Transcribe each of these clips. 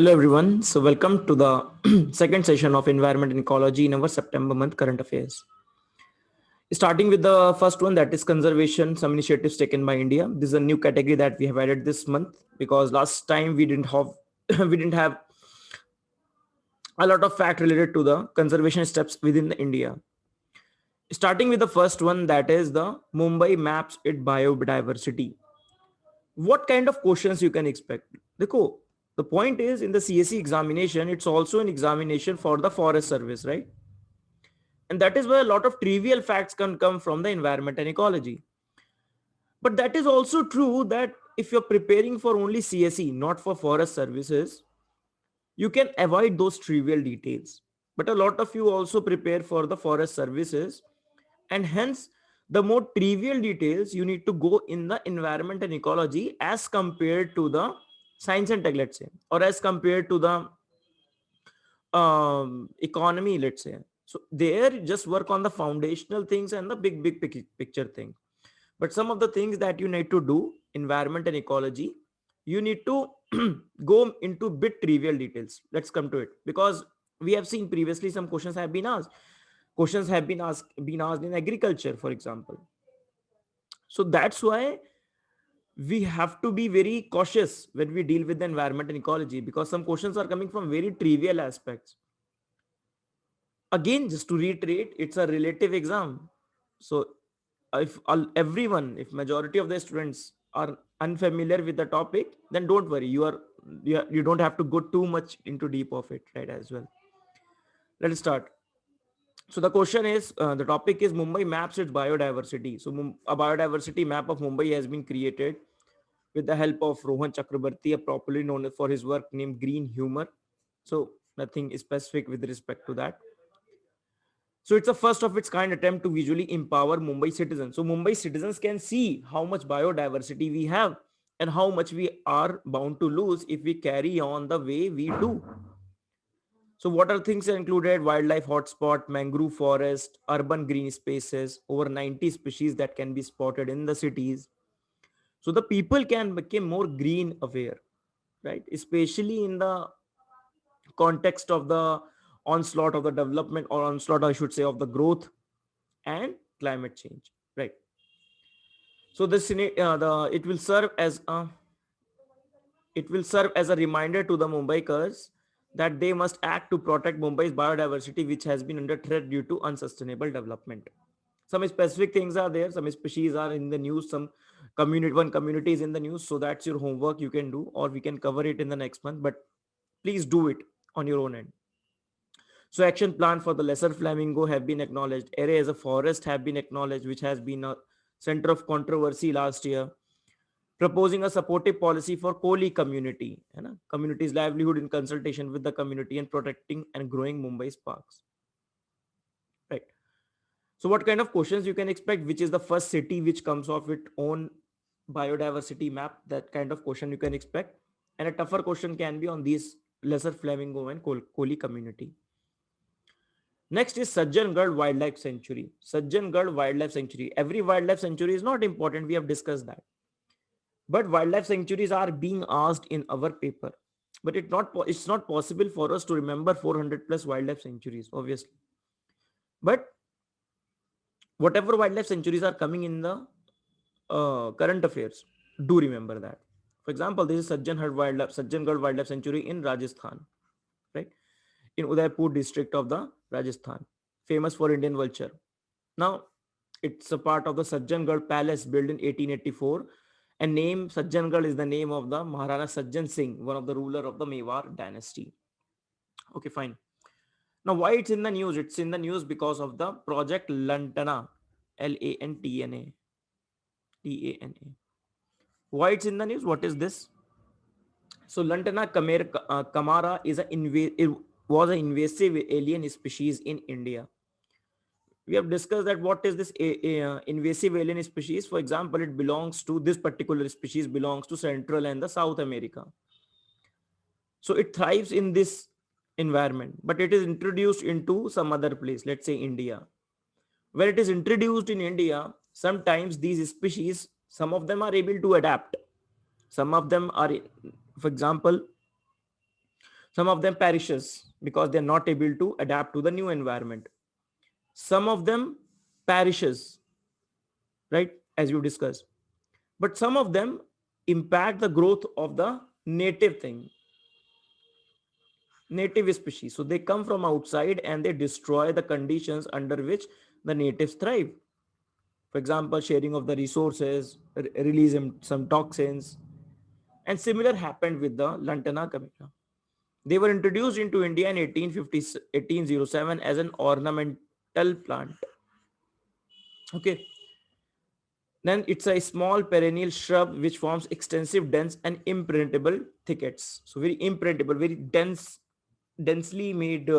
Hello everyone. So welcome to the second session of Environment and Ecology in our September month current affairs. Starting with the first one, that is conservation, some initiatives taken by India. This is a new category that we have added this month because last time we didn't have we didn't have a lot of fact related to the conservation steps within the India. Starting with the first one, that is the Mumbai maps its biodiversity. What kind of questions you can expect? Dekho, the point is in the CSE examination, it's also an examination for the forest service, right? And that is where a lot of trivial facts can come from the environment and ecology. But that is also true that if you're preparing for only CSE, not for forest services, you can avoid those trivial details. But a lot of you also prepare for the forest services, and hence the more trivial details you need to go in the environment and ecology as compared to the science and tech, let's say, or as compared to the economy, let's say. So there just work on the foundational things and the big picture thing. But some of the things that you need to do, environment and ecology, you need to go into bit trivial details. Let's come to it, because we have seen previously some questions have been asked. Questions have been asked in agriculture, for example. So that's why we have to be very cautious when we deal with the environment and ecology, because some questions are coming from very trivial aspects. Again, just to reiterate, it's a relative exam. So if majority of the students are unfamiliar with the topic, then don't worry, you don't have to go too much into deep of it, right? As well, let's start. So the question is, the topic is Mumbai maps its biodiversity. So a biodiversity map of Mumbai has been created with the help of Rohan Chakrabarti, popularly known for his work named Green Humor. So nothing specific with respect to that. So it's a first of its kind attempt to visually empower Mumbai citizens. So Mumbai citizens can see how much biodiversity we have and how much we are bound to lose if we carry on the way we do. So what are things included? Wildlife hotspot, mangrove forest, urban green spaces, over 90 species that can be spotted in the cities. So the people can become more green aware, right? Especially in the context of the onslaught of the development, or onslaught, I should say, of the growth and climate change, right? So it will serve as a reminder to the Mumbaikars that they must act to protect Mumbai's biodiversity, which has been under threat due to unsustainable development. Some specific things are there, some species are in the news, some community is in the news. So that's your homework you can do, or we can cover it in the next month, but please do it on your own end. So action plan for the lesser flamingo have been acknowledged. Area as a forest have been acknowledged, which has been a center of controversy last year. Proposing a supportive policy for Koli community, community's livelihood in consultation with the community, and protecting and growing Mumbai's parks. Right. So what kind of questions you can expect? Which is the first city which comes off its own biodiversity map? That kind of question you can expect. And a tougher question can be on these lesser flamingo and Koli community. Next is Sajjangarh Wildlife Sanctuary. Sajjangarh Wildlife Sanctuary. Every wildlife sanctuary is not important. We have discussed that. But wildlife sanctuaries are being asked in our paper. But it's not possible for us to remember 400 plus wildlife sanctuaries, obviously. But whatever wildlife sanctuaries are coming in the current affairs, do remember that. For example, this is Sajjangarh Wildlife Sanctuary in Rajasthan, right? In Udaipur district of the Rajasthan, famous for Indian vulture. Now, it's a part of the Sajjangarh Palace built in 1884, and name Sajjangarh is the name of the Maharana Sajjan Singh, one of the ruler of the Mewar dynasty. Okay, fine. Now, why it's in the news? It's in the news because of the project Lantana, Lantana, Tana. Why it's in the news? What is this? So Lantana camara was an invasive alien species in India. We have discussed that what is this invasive alien species. For example, this particular species belongs to Central and the South America. So it thrives in this environment, but it is introduced into some other place, let's say India. Where it is introduced in India, sometimes these species, some of them are able to adapt. Some of them are, for example, Some of them perishes because they're not able to adapt to the new environment. Some of them perishes, right, as you discussed. But some of them impact the growth of the native thing, native species. So they come from outside and they destroy the conditions under which the natives thrive. For example, sharing of the resources, release some toxins. And similar happened with the Lantana camera. They were introduced into India in 1850, 1807 as an ornamental plant. Okay. Then it's a small perennial shrub which forms extensive, dense, and imprintable thickets. So very imprintable, very dense, densely made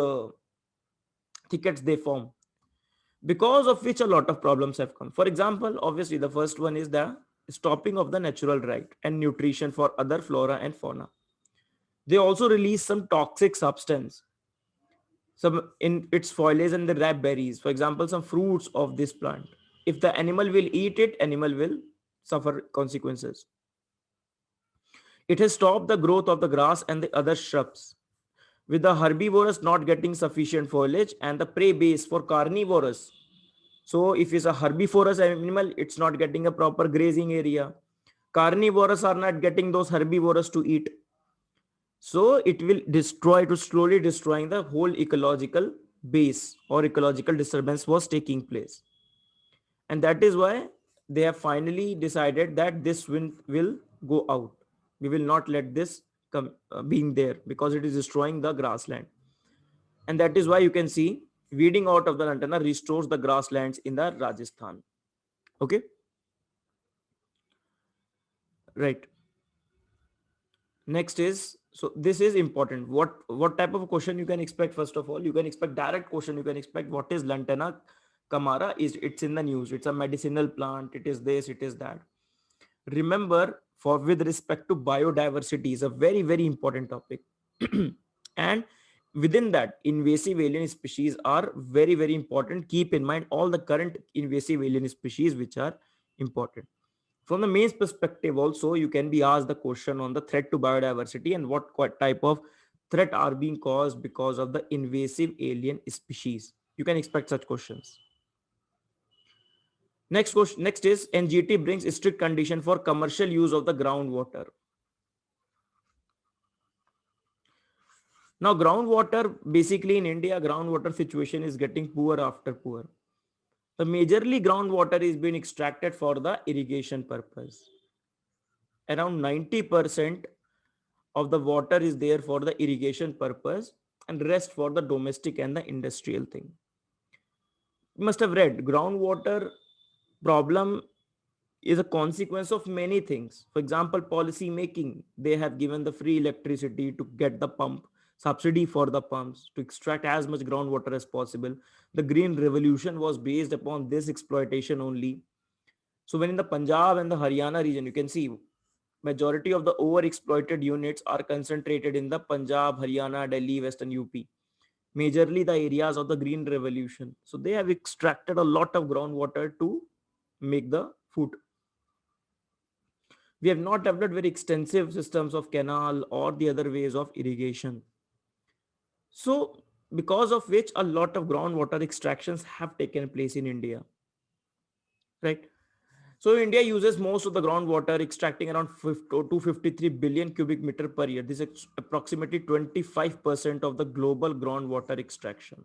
thickets they form, because of which a lot of problems have come. For example, obviously the first one is the stopping of the natural right and nutrition for other flora and fauna. They also release some toxic substance, some in its foliage and the ripe berries. For example, some fruits of this plant. If the animal will eat it, animal will suffer consequences. It has stopped the growth of the grass and the other shrubs, with the herbivorous not getting sufficient foliage and the prey base for carnivorous. So if it's a herbivorous animal, it's not getting a proper grazing area. Carnivorous are not getting those herbivorous to eat. So it will destroy, to slowly destroying the whole ecological base, or ecological disturbance was taking place. And that is why they have finally decided that this wind will go out. We will not let this come being there, because it is destroying the grassland. And that is why you can see weeding out of the lantana restores the grasslands in the Rajasthan. Okay, right. Next is, so this is important. What type of question you can expect? First of all, you can expect direct question. You can expect what is Lantana camara. Is it's in the news? It's a medicinal plant. It is this. It is that. Remember, for with respect to biodiversity is a very very important topic, and within that invasive alien species are very very important. Keep in mind all the current invasive alien species which are important. From the main perspective also, you can be asked the question on the threat to biodiversity and what type of threat are being caused because of the invasive alien species. You can expect such questions. Next question, next is NGT brings strict condition for commercial use of the groundwater. Now groundwater, basically in India groundwater situation is getting poor after poor. The majorly groundwater is being extracted for the irrigation purpose. Around 90% of the water is there for the irrigation purpose, and rest for the domestic and the industrial thing. You must have read groundwater problem is a consequence of many things. For example, policy making. They have given the free electricity to get the pump, subsidy for the pumps to extract as much groundwater as possible. The green revolution was based upon this exploitation only. So when in the Punjab and the Haryana region, you can see majority of the overexploited units are concentrated in the Punjab, Haryana, Delhi, Western UP. Majorly the areas of the green revolution. So they have extracted a lot of groundwater to make the food. We have not developed very extensive systems of canal or the other ways of irrigation. So because of which a lot of groundwater extractions have taken place in India, right? So India uses most of the groundwater, extracting around 253 billion cubic meter per year. This is approximately 25% of the global groundwater extraction.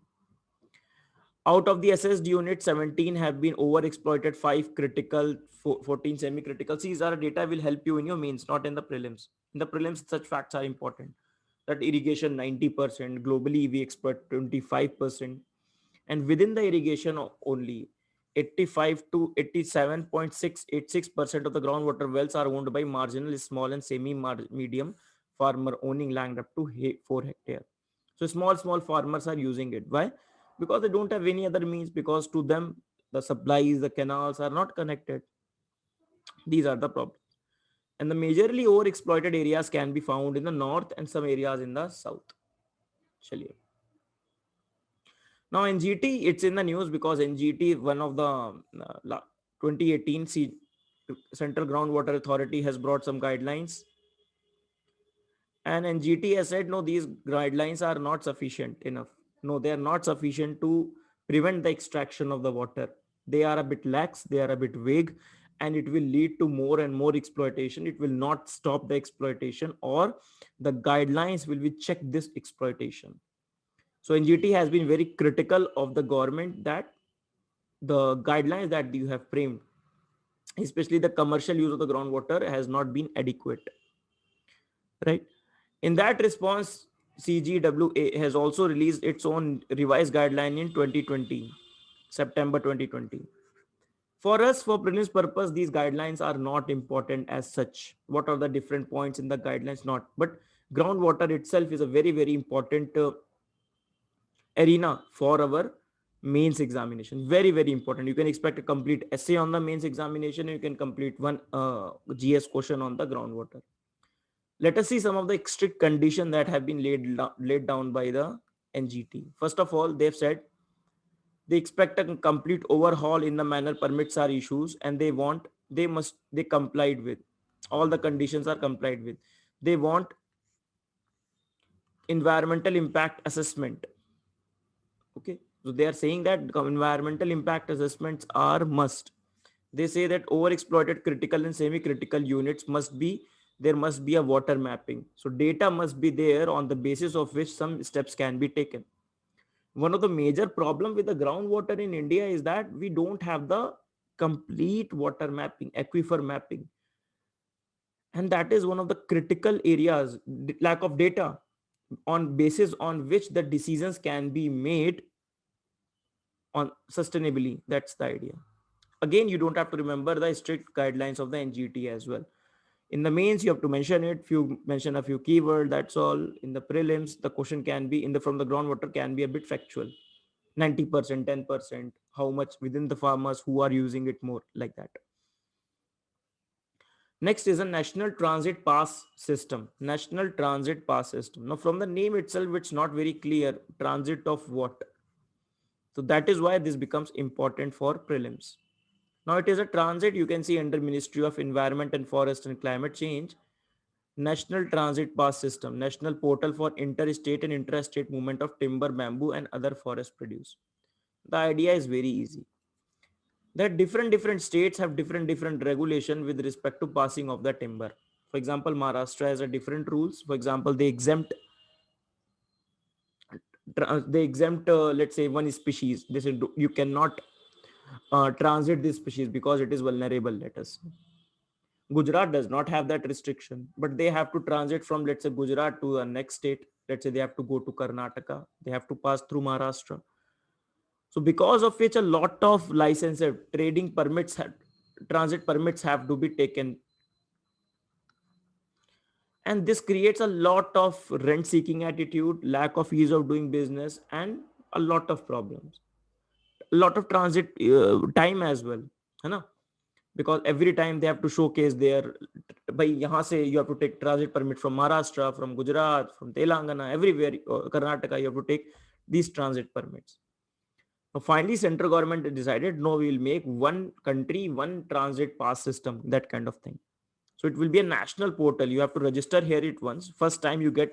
Out of the assessed units, 17 have been overexploited, 5 critical, 14 semi-critical. These are data will help you in your mains, not in the prelims. In the prelims, such facts are important. That irrigation 90%, globally we exploit 25%. And within the irrigation only, 85 to 87.686% of the groundwater wells are owned by marginal, small and semi-medium farmer owning land up to 4 hectare. So small farmers are using it. Why? Because they don't have any other means, because to them the supplies, the canals are not connected. These are the problems. And the majorly overexploited areas can be found in the north and some areas in the south. Chaliye. Now NGT, it's in the news because NGT, one of the 2018 Central Groundwater Authority has brought some guidelines, And NGT has said, no, these guidelines are not sufficient enough. No, they are not sufficient to prevent the extraction of the water. They are a bit lax, they are a bit vague, and it will lead to more and more exploitation. It will not stop the exploitation, or the guidelines will be check this exploitation. So NGT has been very critical of the government that the guidelines that you have framed, especially the commercial use of the groundwater, has not been adequate, right? In that response, CGWA has also released its own revised guideline in 2020, September 2020. For us, for prelims purpose, these guidelines are not important as such. What are the different points in the guidelines? Not, but groundwater itself is a very, very important arena for our mains examination. Very, very important. You can expect a complete essay on the mains examination. You can complete one GS question on the groundwater. Let us see some of the strict conditions that have been laid down by the NGT. First of all, they've said they expect a complete overhaul in the manner permits are issues, and they complied with all the conditions are complied with. They want environmental impact assessment. Okay, so they are saying that environmental impact assessments are must. They say that overexploited critical and semi-critical units there must be a water mapping. So data must be there on the basis of which some steps can be taken. One of the major problem with the groundwater in India is that we don't have the complete water mapping, aquifer mapping. And that is one of the critical areas, lack of data on basis on which the decisions can be made on sustainably. That's the idea. Again, you don't have to remember the strict guidelines of the NGT as well. In the mains, you have to mention a few keywords. That's all. In the prelims, the question can be from the groundwater can be a bit factual. 90%, 10%, how much within the farmers who are using it more, like that. Next is a national transit pass system. National transit pass system. Now, from the name itself, it's not very clear. Transit of what? So that is why this becomes important for prelims. Now it is a transit, you can see under Ministry of Environment and Forest and Climate Change, National Transit Pass System, National Portal for Interstate and Intrastate Movement of Timber, Bamboo and other forest produce. The idea is very easy. That different states have different regulation with respect to passing of the timber. For example, Maharashtra has a different rules. For example, they exempt let's say one species. They say you cannot transit this species because it is vulnerable, let us say. Gujarat does not have that restriction, but they have to transit from, let's say, Gujarat to the next state. Let's say they have to go to Karnataka. They have to pass through Maharashtra. So because of which a lot of licenses, trading permits, transit permits have to be taken. And this creates a lot of rent seeking attitude, lack of ease of doing business, and a lot of problems. A lot of transit time as well. है because every time they have to showcase their by yahan se you have to take transit permit from Maharashtra, from Gujarat, from Telangana, everywhere, Karnataka, you have to take these transit permits. Now, finally, central government decided, no, we will make one country, one transit pass system, that kind of thing. So it will be a national portal. You have to register here it once. First time you get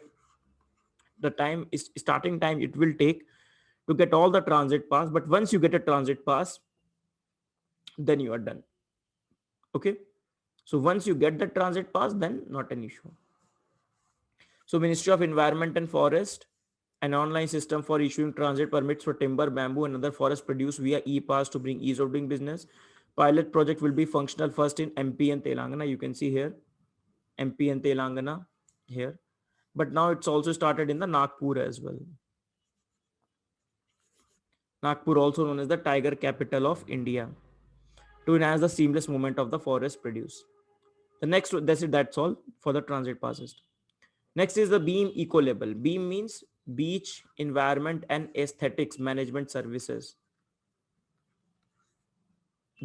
the time is starting time it will take to get all the transit pass. But once you get a transit pass, then you are done. Okay. So once you get the transit pass, then not an issue. So Ministry of Environment and Forest, an online system for issuing transit permits for timber, bamboo and other forest produce via e-pass to bring ease of doing business. Pilot project will be functional first in MP and Telangana. You can see here, MP and Telangana here. But now it's also started in the Nagpur as well. Nagpur, also known as the tiger capital of India, to enhance the seamless movement of the forest produce. The next, that's all for the transit passes. Next is the BEAM Eco Label. BEAM means Beach, Environment and Aesthetics Management Services.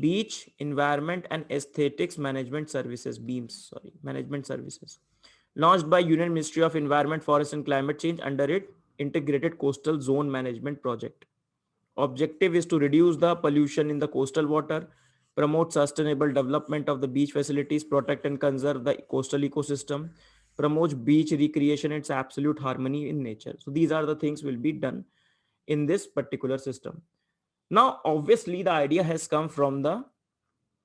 Beach, Environment and Aesthetics Management Services, BEAMS, Management Services. Launched by Union Ministry of Environment, Forest and Climate Change under it Integrated Coastal Zone Management Project. Objective is to reduce the pollution in the coastal water, promote sustainable development of the beach facilities, protect and conserve the coastal ecosystem, promotes beach recreation, its absolute harmony in nature. So these are the things will be done in this particular system. Now, obviously, the idea has come from the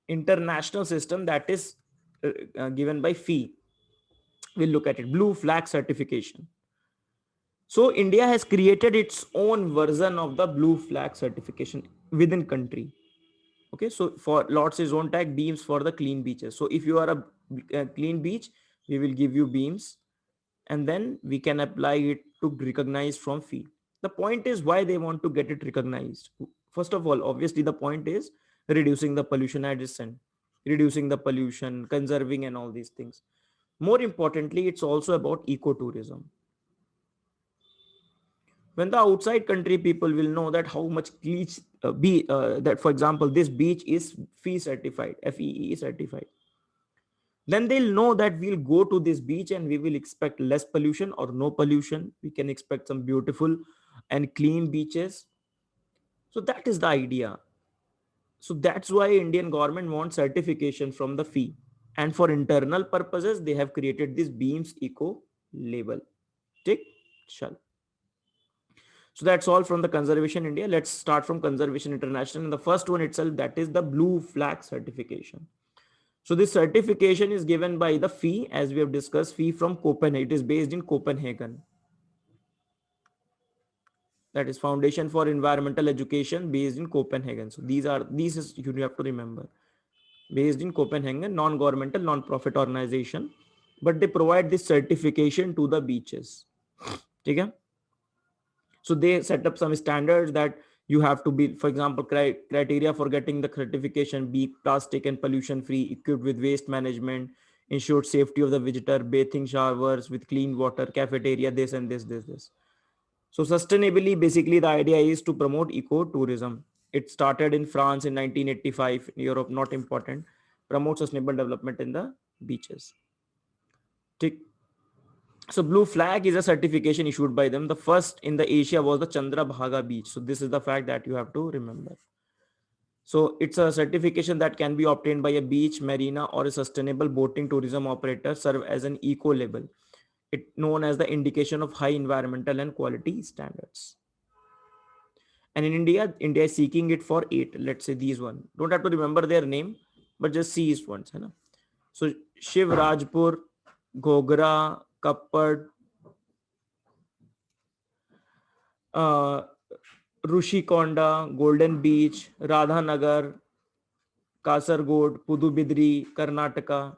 international system that is given by FEE. We'll look at it. Blue flag certification. So India has created its own version of the blue flag certification within country. Okay, so for lots is own tag beams for the clean beaches. So if you are a clean beach, we will give you beams, and then we can apply it to recognize from FEE. The point is why they want to get it recognized. First of all, obviously the point is reducing the pollution at its end, reducing the pollution, conserving and all these things. More importantly, it's also about ecotourism. When the outside country people will know that how much beach that, for example, this beach is FEE certified, FEE certified, then they'll know that we'll go to this beach and we will expect less pollution or no pollution. We can expect some beautiful and clean beaches. So that is the idea. So that's why Indian government wants certification from the FEE, and for internal purposes they have created this beams eco label. Take shall. So that's all from the Conservation India. Let's start from Conservation International. And the first one itself, that is the blue flag certification. So this certification is given by the FEE, as we have discussed, FEE from Copenhagen. It is based in Copenhagen. That is Foundation for Environmental Education, based in Copenhagen. So these is you have to remember, based in Copenhagen, non-governmental, non-profit organization, but they provide this certification to the beaches. Okay. So they set up some standards that you have to be, for example, criteria for getting the certification: be plastic and pollution free, equipped with waste management, ensured safety of the visitor, bathing showers with clean water, cafeteria, this and this. So sustainably, basically the idea is to promote eco-tourism. It started in France in 1985, in Europe, not important. Promote sustainable development in the beaches. Tick. So blue flag is a certification issued by them. The first in the Asia was the Chandrabhaga beach. So this is the fact that you have to remember. So it's a certification that can be obtained by a beach, marina, or a sustainable boating tourism operator, serve as an eco label. It known as the indication of high environmental and quality standards. And in India, India is seeking it for 8. Let's say these one. Don't have to remember their name, but just see these ones. Hai na? So Shiv Rajpur, Gogra, Kappad, Rushikonda, Golden Beach, Radhanagar, Kasargod, Pudubidri, Karnataka.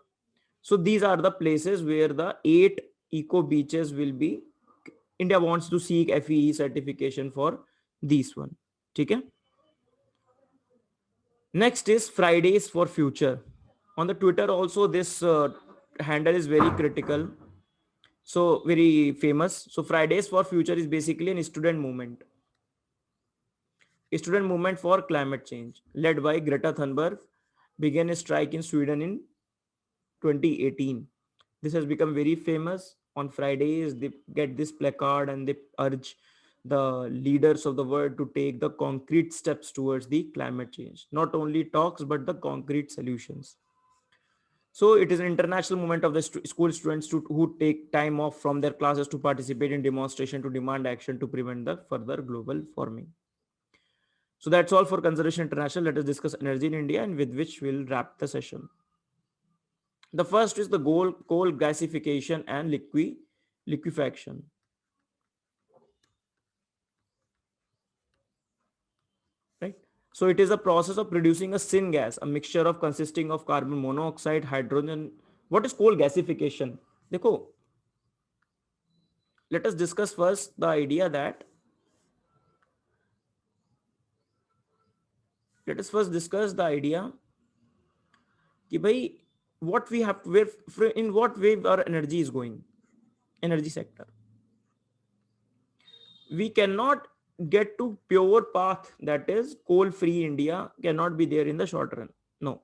So these are the places where the 8 eco beaches will be. India wants to seek FEE certification for these one. Okay? Next is Fridays for Future. On the Twitter also, this handle is very critical. So very famous. So Fridays for Future is basically a student movement. A student movement for climate change led by Greta Thunberg began a strike in Sweden in 2018. This has become very famous. On Fridays, they get this placard and they urge the leaders of the world to take the concrete steps towards the climate change. Not only talks, but the concrete solutions. So it is an international movement of the school students who take time off from their classes to participate in demonstration to demand action to prevent the further global warming. So that's all for Conservation International. Let us discuss energy in India, and with which we'll wrap the session. The first is the coal gasification and liquefaction. Right. So it is a process of producing a syngas, a mixture of consisting of carbon monoxide, hydrogen. What is coal gasification? Dekho, let us discuss first the idea that let us first discuss the idea कि भाई what we have to, where, in what way our energy is going, energy sector. We cannot get to pure path, that is coal free India cannot be there in the short run. No,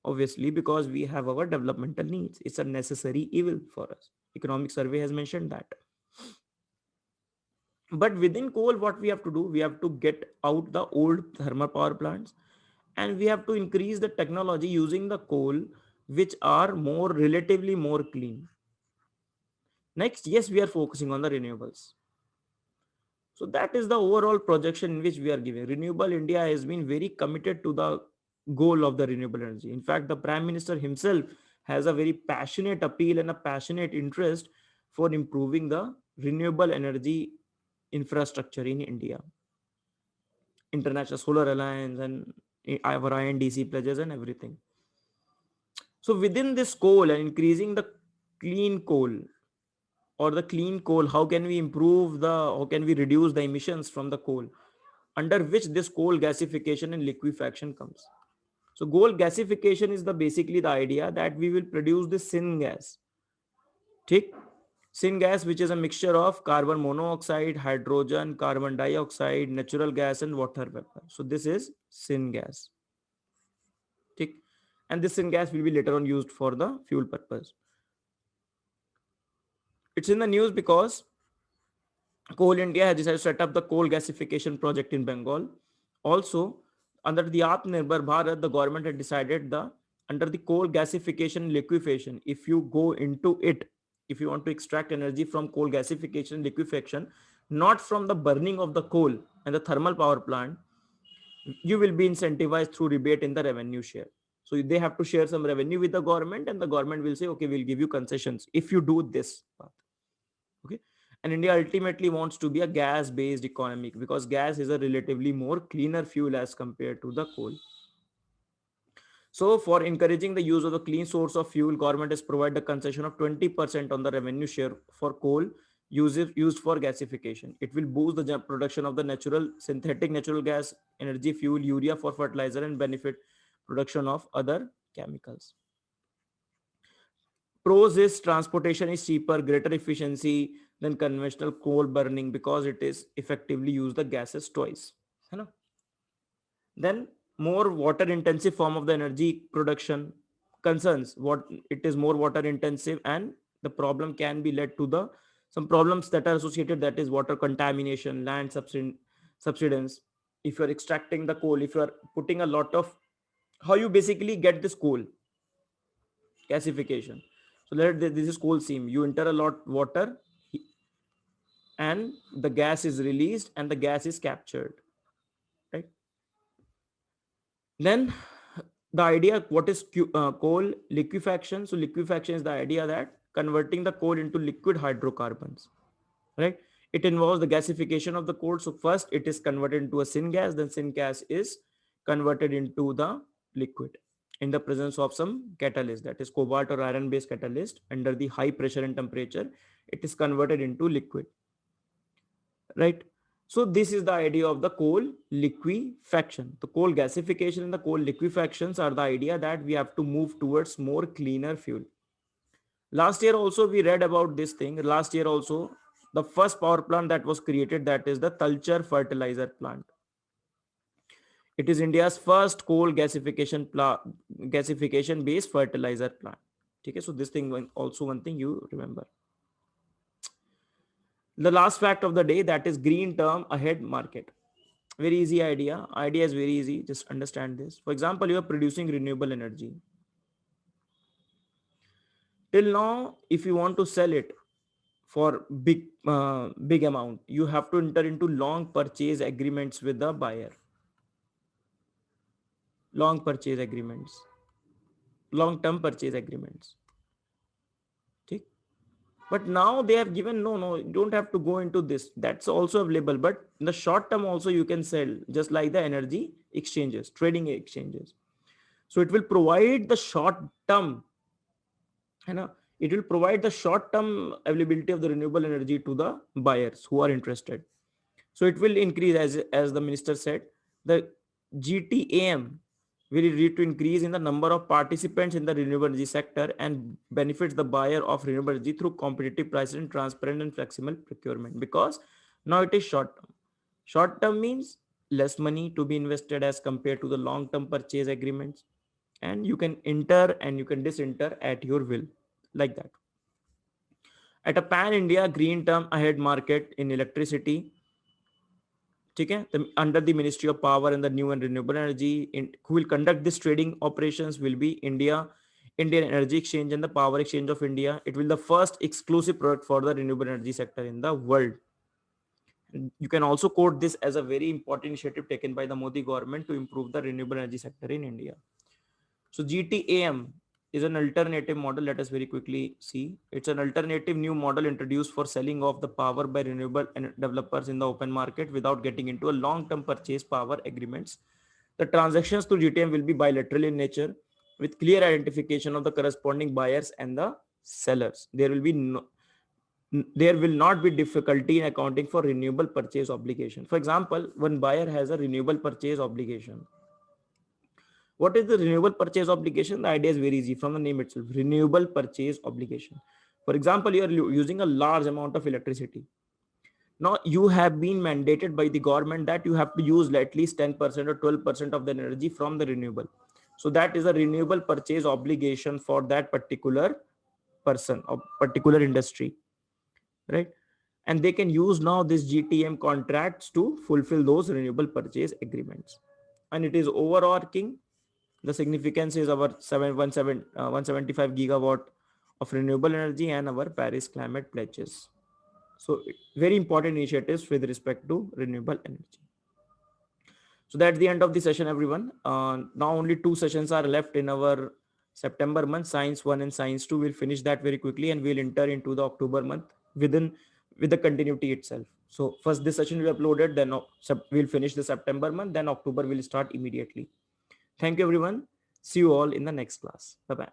obviously, because we have our developmental needs. It's a necessary evil for us. Economic survey has mentioned that. But within coal, what we have to do, we have to get out the old thermal power plants, and we have to increase the technology using the coal, which are more relatively more clean. Next, yes, we are focusing on the renewables. So that is the overall projection in which we are giving. Renewable India has been very committed to the goal of the renewable energy. In fact, the Prime Minister himself has a very passionate appeal and a passionate interest for improving the renewable energy infrastructure in India. International Solar Alliance and our INDC pledges and everything. So within this coal and increasing the clean coal or the clean coal, how can we improve how can we reduce the emissions from the coal, under which this coal gasification and liquefaction comes. So coal gasification is the basically the idea that we will produce the syngas. ठीक? Syngas, which is a mixture of carbon monoxide, hydrogen, carbon dioxide, natural gas, and water vapor. So this is syngas. ठीक? And this syngas will be later on used for the fuel purpose. It's in the news because Coal India has decided to set up the coal gasification project in Bengal. Also, under the Atmanirbhar Bharat, the government had decided under the coal gasification liquefaction, if you go into it, if you want to extract energy from coal gasification liquefaction, not from the burning of the coal and the thermal power plant, you will be incentivized through rebate in the revenue share. So they have to share some revenue with the government, and the government will say, okay, we'll give you concessions if you do this path. Okay. And India ultimately wants to be a gas based economy because gas is a relatively more cleaner fuel as compared to the coal. So for encouraging the use of the clean source of fuel, government has provided a concession of 20% on the revenue share for coal used for gasification. It will boost the production of the synthetic natural gas, energy, fuel, urea for fertilizer, and benefit production of other chemicals. Pros is transportation is cheaper, greater efficiency than conventional coal burning because it is effectively use the gases twice. You know? Then more water intensive form of the energy production concerns what it is more water intensive, and the problem can be led to the some problems that are associated, that is water contamination, land subsidence. If you're extracting the coal, if you're putting a lot of, how you basically get this coal gasification. So this is coal seam. You enter a lot water and the gas is released and the gas is captured, right? Then the idea, what is coal liquefaction? So liquefaction is the idea that converting the coal into liquid hydrocarbons, right? It involves the gasification of the coal. So first it is converted into a syngas, then syngas is converted into the liquid in the presence of some catalyst, that is cobalt or iron based catalyst. Under the high pressure and temperature, it is converted into liquid, right? So this is the idea of the coal liquefaction. The coal gasification and the coal liquefactions are the idea that we have to move towards more cleaner fuel. Last year also we read about this thing. Last year also the first power plant that was created, that is the Talcher fertilizer plant. It is India's first coal gasification based fertilizer plant. Okay, so this thing also one thing you remember. The last fact of the day, that is green term ahead market. Very easy idea is very easy, just understand this. For example, you are producing renewable energy. Till now, if you want to sell it for big amount, you have to enter into long purchase agreements with the buyer. Long purchase agreements, long term purchase agreements. Okay? But now they have given, no, you don't have to go into this. That's also available. But in the short term also you can sell, just like the energy exchanges, trading exchanges. So it will provide the short term, it will provide the short term availability of the renewable energy to the buyers who are interested. So it will increase, as the minister said, the GTAM will lead to increase in the number of participants in the renewable energy sector and benefits the buyer of renewable energy through competitive prices and transparent and flexible procurement, because now it is short term. Short term means less money to be invested as compared to the long term purchase agreements, and you can enter and you can disinter at your will, like that. At a pan India green term ahead market in electricity, okay, under the Ministry of Power and the New and Renewable Energy, who will conduct this trading operations will be India Indian Energy Exchange and the Power Exchange of India. It will be the first exclusive product for the renewable energy sector in the world. You can also quote this as a very important initiative taken by the Modi government to improve the renewable energy sector in India. So GTAM is an alternative model. Let us very quickly see. It's an alternative new model introduced for selling off the power by renewable developers in the open market without getting into a long-term purchase power agreements. The transactions to GTAM will be bilateral in nature with clear identification of the corresponding buyers and the sellers. There will not be difficulty in accounting for renewable purchase obligation. For example, one buyer has a renewable purchase obligation. What is the renewable purchase obligation? The idea is very easy from the name itself. Renewable purchase obligation. For example, you are using a large amount of electricity. Now you have been mandated by the government that you have to use at least 10% or 12% of the energy from the renewable. So that is a renewable purchase obligation for that particular person or particular industry, right? And they can use now this GTM contracts to fulfill those renewable purchase agreements. And it is overarching. The significance is our 175 gigawatt of renewable energy and our Paris climate pledges. So very important initiatives with respect to renewable energy. So that's the end of the session, everyone. Now only 2 sessions are left in our September month, Science 1 and Science 2. We'll finish that very quickly and we'll enter into the October month with the continuity itself. So first this session will be uploaded, then we'll finish the September month, then October will start immediately. Thank you, everyone. See you all in the next class. Bye-bye.